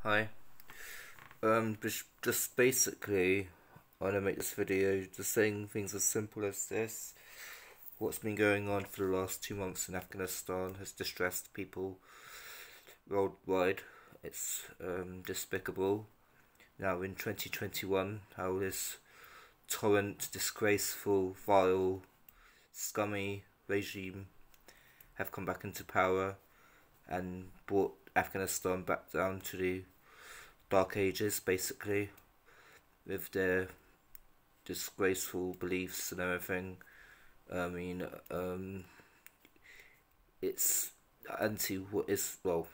Hi. Just basically, I want to make this video just saying things as simple as this. What's been going on for the last 2 months in Afghanistan has distressed people worldwide. It's despicable. Now in 2021, how this torrent, disgraceful, vile, scummy regime have come back into power and brought Afghanistan back down to the Dark Ages, basically, with their disgraceful beliefs and everything. I mean, it's anti what is, well,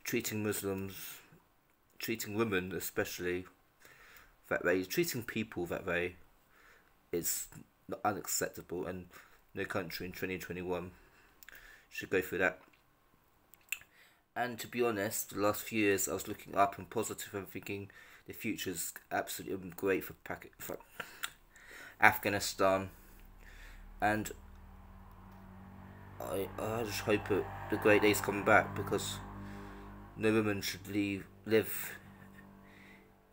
treating Muslims, treating women especially that way, treating people that way is unacceptable, and no country in 2021 should go through that. And to be honest, the last few years I was looking up and positive and thinking the future's absolutely great for Afghanistan. And I just hope that the great days come back, because no woman should live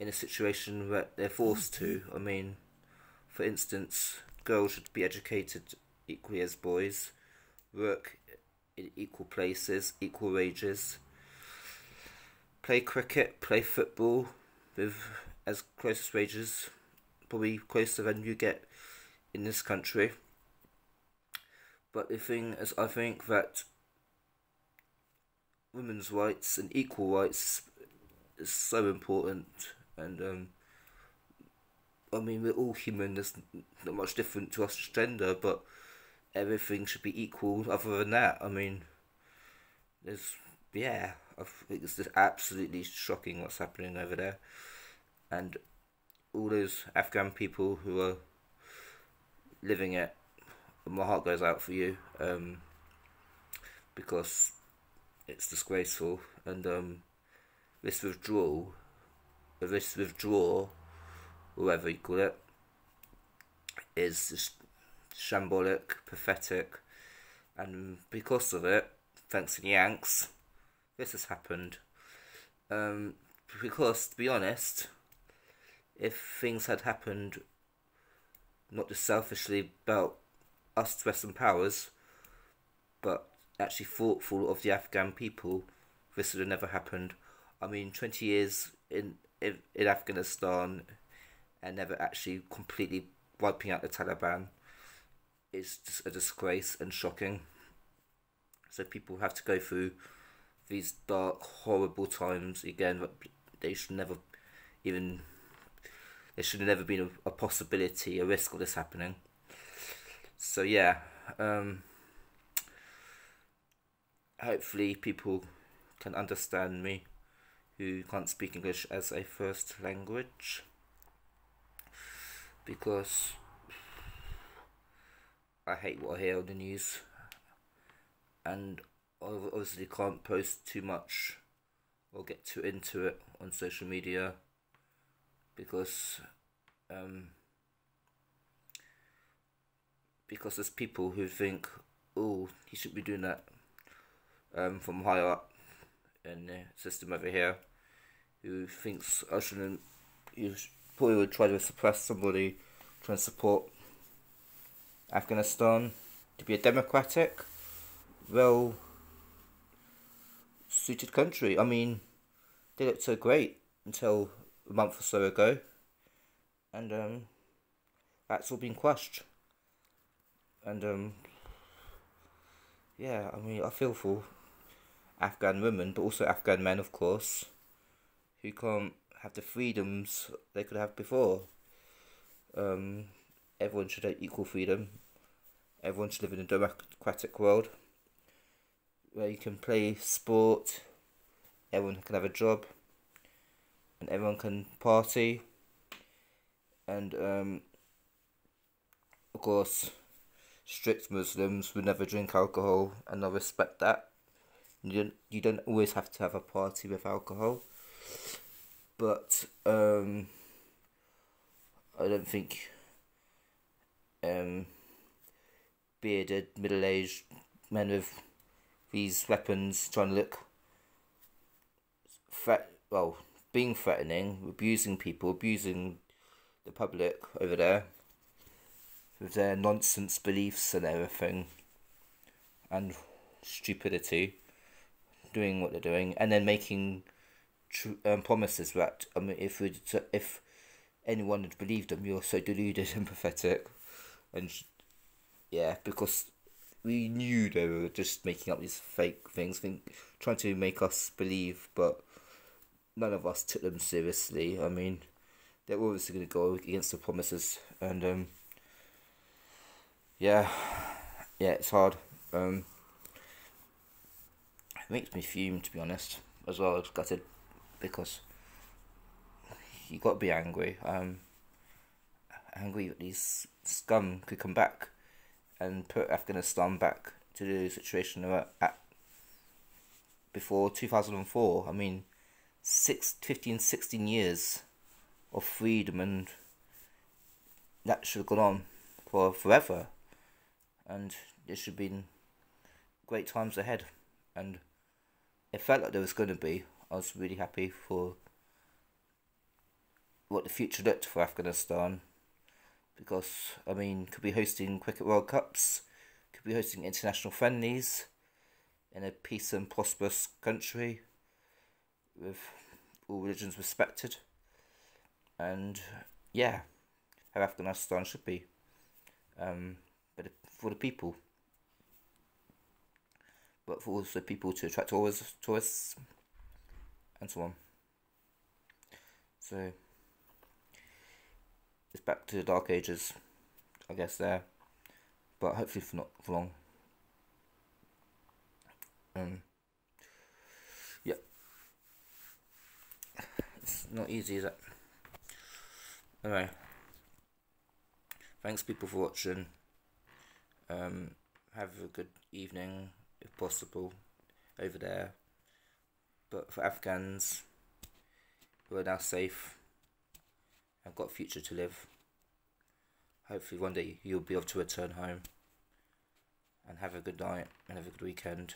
in a situation where they're forced to. I mean, for instance, girls should be educated equally as boys, work in equal places, equal wages, play cricket, play football with as close as wages, probably closer than you get in this country. But the thing is, I think that women's rights and equal rights is so important, and I mean, we're all human. There's not much different to us gender, but everything should be equal. Other than that, I mean, there's yeah, I think it's just absolutely shocking what's happening over there, and all those Afghan people who are living it. My heart goes out for you, because it's disgraceful, and this withdrawal, whatever you call it, is just shambolic, pathetic, and because of it, thanks to the Yanks, this has happened. Because, to be honest, if things had happened not just selfishly about us Western powers, but actually thoughtful of the Afghan people, this would have never happened. I mean, 20 years in Afghanistan and never actually completely wiping out the Taliban is just a disgrace and shocking. So people have to go through these dark, horrible times again. They should never even. There should have never been a possibility, a risk of this happening. So yeah, hopefully people can understand me who can't speak English as a first language, because I hate what I hear on the news, and I obviously can't post too much or get too into it on social media, because because there's people who think, oh, he should be doing that, from higher up in the system over here, who thinks I shouldn't. You probably would try to suppress somebody trying to support Afghanistan to be a democratic, well suited country. I mean, they looked so great until a month or so ago, and that's all been crushed. And yeah, I mean, I feel for Afghan women, but also Afghan men, of course, who can't have the freedoms they could have before. Um, Everyone should have equal freedom. Everyone should live in a democratic world where you can play sport, everyone can have a job, and everyone can party. And of course, strict Muslims would never drink alcohol, and I respect that. You don't always have to have a party with alcohol, but I don't think bearded, middle-aged men with these weapons trying to look being threatening, abusing people, abusing the public over there with their nonsense beliefs and everything, and stupidity, doing what they're doing, and then making promises that if anyone had believed them, you're so deluded and pathetic, and yeah, because we knew they were just making up these fake things, trying to make us believe, but none of us took them seriously. I mean, they're obviously going to go against the promises, and yeah, it's hard. It makes me fume, to be honest, as well. It's gutted because you got to be angry. Angry that these scum could come back and put Afghanistan back to the situation they were at before 2004. I mean, 16 years of freedom, and that should have gone on for forever, and there should have been great times ahead, and it felt like there was going to be. I was really happy for what the future looked for Afghanistan, because I mean, could be hosting Cricket World Cups, could be hosting international friendlies in a peace and prosperous country with all religions respected, and yeah, how Afghanistan should be, but for the people, but for also people to attract tourists and so on. So it's back to the dark ages, I guess, there, but hopefully for not for long. Yeah, it's not easy, is it? Anyway, thanks people for watching. Have a good evening if possible over there. But for Afghans who are now safe and got a future to live, hopefully one day you'll be able to return home and have a good night and have a good weekend.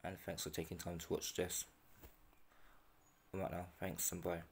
And thanks for taking time to watch this. Right now, thanks and bye.